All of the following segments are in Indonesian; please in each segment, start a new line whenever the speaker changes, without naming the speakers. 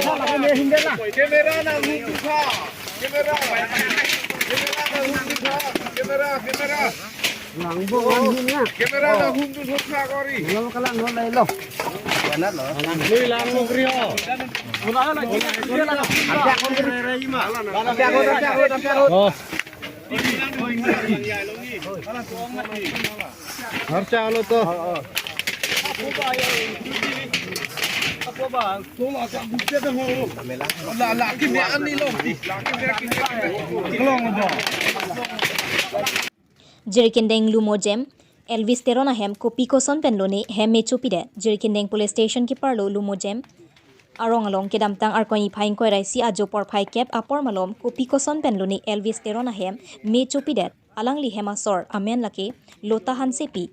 Kamera na hum ka. Kamera. Kamera.
Langbo hum nga.
Kamera na hum tu ka kori.
Lo kala no lai lo. Banat lo.
Lui lang mo kriyo. Oh. Harca lo to.
Laki me ani lo.
Jerikindeng Lumojem, Elvis Terona hem kopi koson penloni hem me chupide Jerikindeng Police Station Keeper lo Lumojem arong along kedamtang arkoni phain koi raisi ajo por phai kep apor malom kopi koson penloni Elvis Terona hem me chupide alangli hemasor amen lake lota hansepi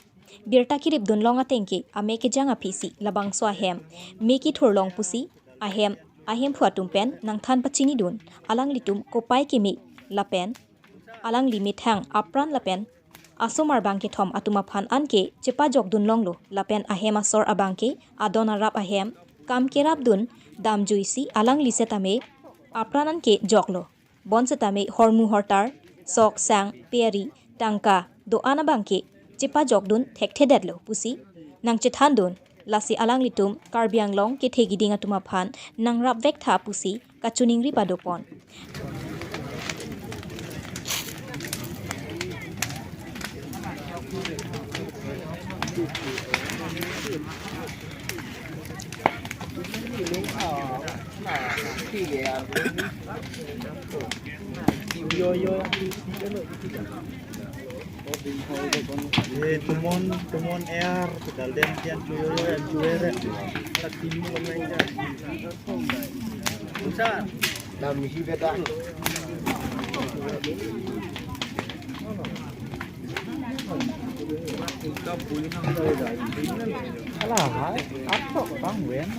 birta kirip dunlong atengki ame ke janga phisi labang swa hem me ki thorlong pusi ahem phuatum pen nangthan pachini dun alangli tum kopai kimi lapen alangli mithang apran lapen asomar bangke thom atuma phan anke chepa jok dun longlo lapen ahem asor abangke adona rap ahem kam kerap dun dam juisi alang lisetame apranan ke joklo bonsetame hormu hortar sok sang peri tangka do anabangke chepa jok dun thekte dedlo pusi nang chethan dun lasi alang litum karbiang long ke thegi dinga tuma phan nang rap vek tha pusi kachuningri padopon
Tumon air pedal dan kian cuere tak timu main besar
Lam misi beta.
alah apa bang wen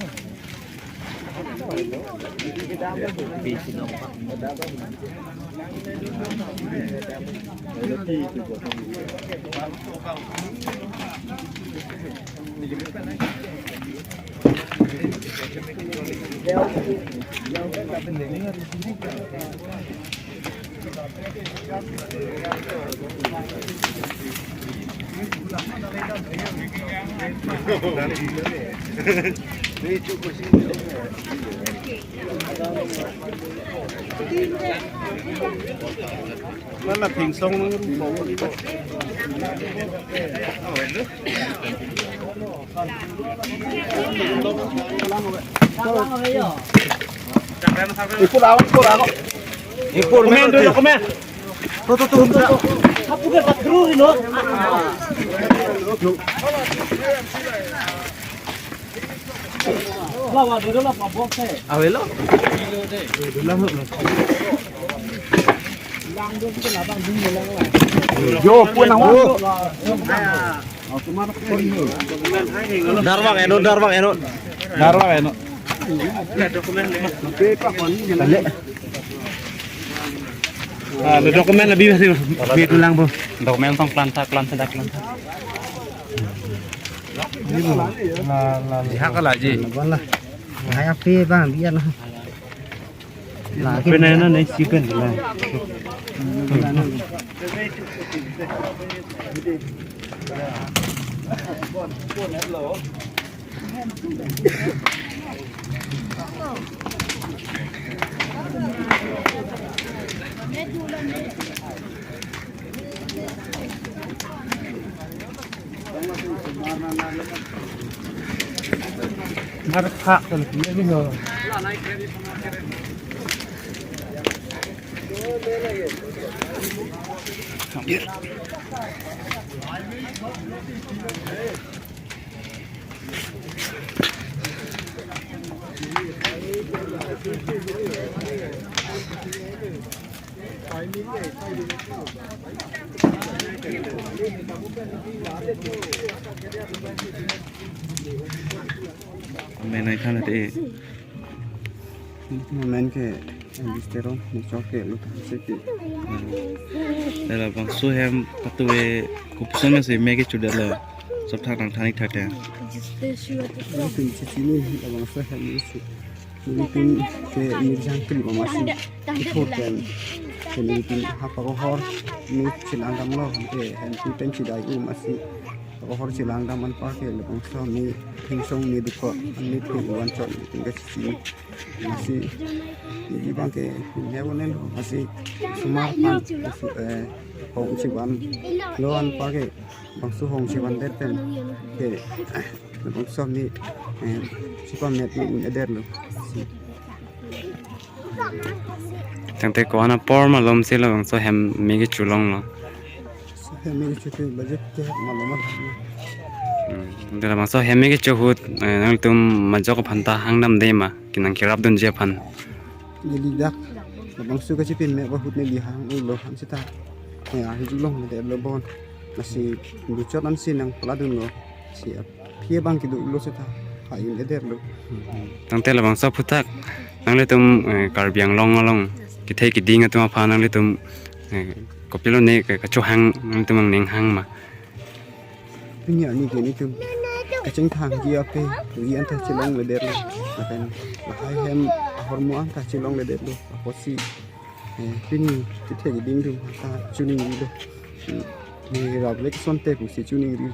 Mana pingsong nang rumah ni.
Ikut awak.
Ikut komen dulu komen. Tuh.
Apa ke patru ini lo? Lawa dulu lah mabok saya.
Awelo.
Yo pun awak.
Darwang eno. Ada dokumen lebih masih tulang bu. Dokumen tong planta. Lihat kalau aja.
Lah. Hai api bang biar lah. Lah
Benar nih chicken lah. Harap hak kalau ini loh. Main naik kan ada.
Main ke Elvis ni choke lu seki.
Dalam bangsu hem patue kupusan masih mege cudala. Sob thang thang thanik thate.
Ini sini abang saya ni isi. Nilipin ke Mirjang Kli masih ikut dan nilipin apa kohor ni silang dam lo ke hentu ten cidai masih kohor silang dam an pakai lebang so ni hingsong ni duko ni tu wan chon tinggal sini masih ni bang ke newonel masih smart pan masih hong siwan lo an pakai bang su hong siwan deten ke lebang so ni siapa net ni eder lo
chẳng thể có nó por mà lom xí là bằng số hem mấy cái chủ long nó
Hemi cuti budget ke malaman.
đây là bằng số hem mấy cái chủ hút năng tụm mà cho cái phanta hàng năm đây mà cái năng kirap đun dễ phan
Jadi dak bang suka cipin me bahut ne lihang ulo han sita. Ya hijulong de lebon. Masih lucut an sinang peladun lo. Siap. Pia bang kidu ulo sita. Hayin eder lo.
chẳng thể là bằng số phutak năng lấy tụm card biang long long cái thấy cái đinh ở tụm phan năng lấy tụm có biết lo này cái chỗ hàng năng tụm bằng nền hàng mà
Punya ni ke ni tu. Kacang thang dia pe. Gi anta cilong le der lo. Lakan hai hem hormo anta cilong le der lo. Aposi. Pini kita gi ding tu ta tuning lo. Ni rablek sonte ku si tuning ri.